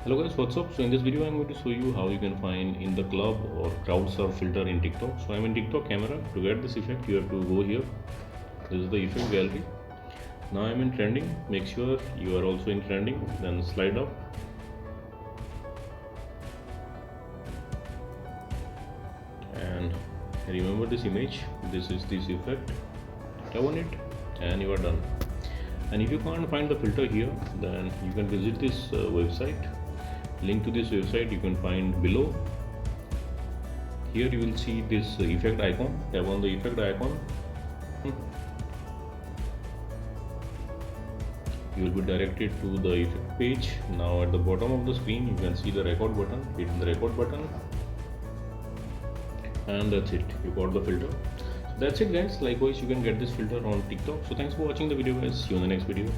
Hello guys, what's up? So in this video I'm going to show you how you can find in the club or crowd surf filter in TikTok. So I'm in TikTok camera. To get this effect you have to go here. This is the effect gallery. Now I'm in trending. Make sure you are also in trending. Then slide up. And remember this image. This is this effect. Tap on it and you are done. And if you can't find the filter here, then you can visit this website. Link to this website you can find below. Here you will see this effect icon. Tap on the effect icon. You will be directed to the effect page. Now at the bottom of the screen you can see the record button. Hit the record button and that's it, you got the filter. So that's it guys. Likewise you can get this filter on TikTok. So thanks for watching the video guys. See you in the next video.